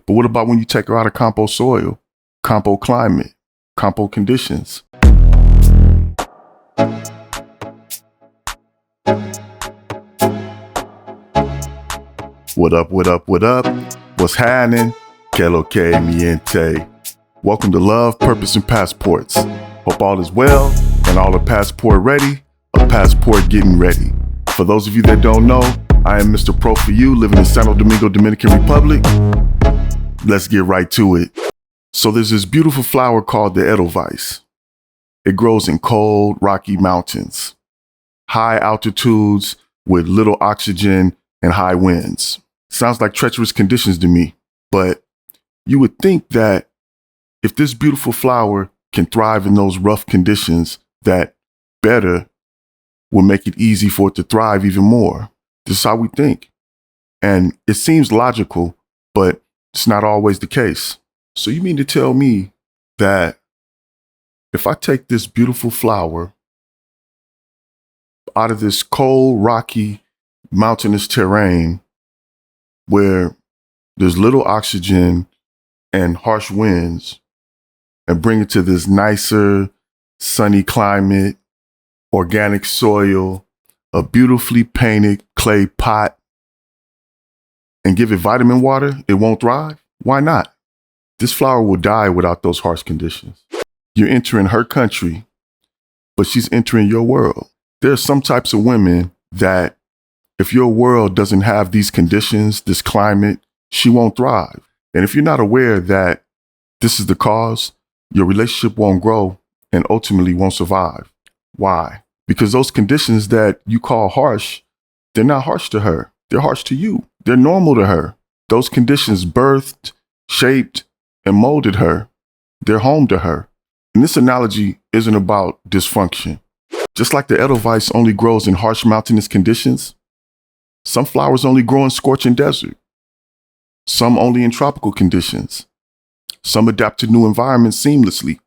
But what about when you take her out of compo soil, compo climate, compo conditions? What up, what up, what up? What's happening? Que lo que miente? Welcome to Love, Purpose, and Passports. Hope all is well and all are passport ready, a passport getting ready. For those of you that don't know, I am Mr. Pro for you, living in Santo Domingo, Dominican Republic. Let's get right to it. So there's this beautiful flower called the Edelovvice. It grows in cold, rocky mountains, high altitudes with little oxygen and high winds. Sounds like treacherous conditions to me, but you would think that if this beautiful flower can thrive in those rough conditions, that better will make it easy for it to thrive even more. This is how we think. And it seems logical, but it's not always the case. So you mean to tell me that if I take this beautiful flower out of this cold, rocky, mountainous terrain where there's little oxygen and harsh winds, and bring it to this nicer, sunny climate, organic soil, a beautifully painted clay pot, and give it vitamin water, it won't thrive? Why not? This flower will die without those harsh conditions. You're entering her country, but she's entering your world. There are some types of women that if your world doesn't have these conditions, this climate, she won't thrive. And if you're not aware that this is the cause, your relationship won't grow and ultimately won't survive. Why? Because those conditions that you call harsh, they're not harsh to her. They're harsh to you. They're normal to her. Those conditions birthed, shaped, and molded her. They're home to her. And this analogy isn't about dysfunction. Just like the Edelovvice only grows in harsh mountainous conditions, some flowers only grow in scorching desert. Some only in tropical conditions. Some adapt to new environments seamlessly.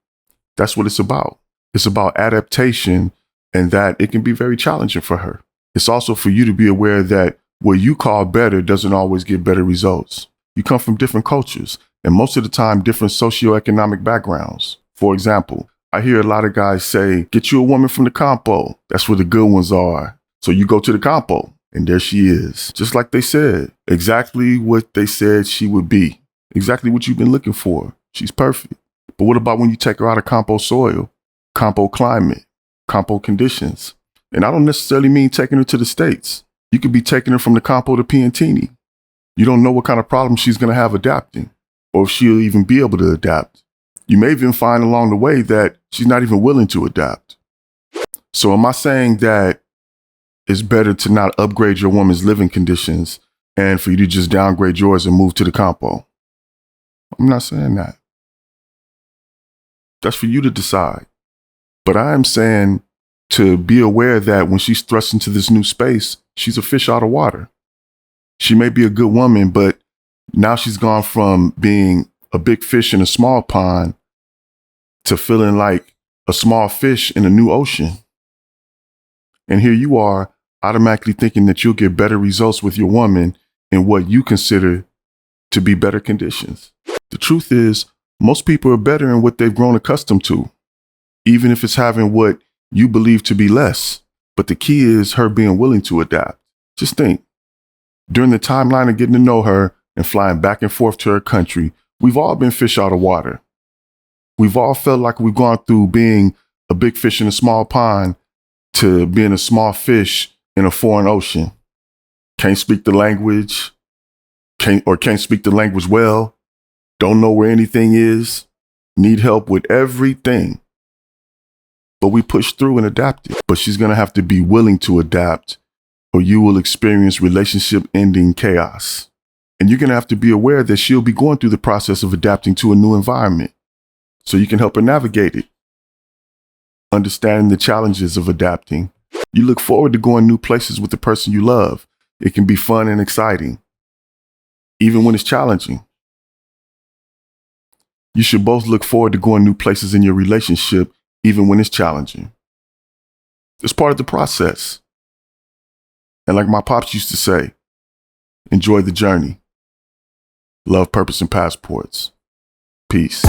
That's what it's about. It's about adaptation, and that it can be very challenging for her. It's also for you to be aware that what you call better doesn't always get better results. You come from different cultures, and most of the time, different socioeconomic backgrounds. For example, I hear a lot of guys say, get you a woman from the campo. That's where the good ones are. So you go to the campo, and there she is. Just like they said, exactly what they said she would be. Exactly what you've been looking for. She's perfect. But what about when you take her out of compo soil, compo climate, compo conditions? And I don't necessarily mean taking her to the States. You could be taking her from the campo to Piantini. You don't know what kind of problems she's going to have adapting, or if she'll even be able to adapt. You may even find along the way that she's not even willing to adapt. So am I saying that it's better to not upgrade your woman's living conditions and for you to just downgrade yours and move to the campo? I'm not saying that. That's for you to decide. But I am saying to be aware that when she's thrust into this new space, she's a fish out of water. She may be a good woman, but now she's gone from being a big fish in a small pond to feeling like a small fish in a new ocean. And here you are automatically thinking that you'll get better results with your woman in what you consider to be better conditions. The truth is, most people are better in what they've grown accustomed to, even if it's having what you believe to be less. But the key is her being willing to adapt. Just think, during the timeline of getting to know her and flying back and forth to her country, we've all been fish out of water. We've all felt like we've gone through being a big fish in a small pond to being a small fish in a foreign ocean. Can't speak the language, can't speak the language well, don't know where anything is, need help with everything. But we push through and adapt it. But she's going to have to be willing to adapt, or you will experience relationship ending chaos. And you're going to have to be aware that she'll be going through the process of adapting to a new environment, so you can help her navigate it. Understanding the challenges of adapting. You look forward to going new places with the person you love. It can be fun and exciting, even when it's challenging. You should both look forward to going new places in your relationship, even when it's challenging. It's part of the process. And like my pops used to say, enjoy the journey. Love, purpose, and passports. Peace.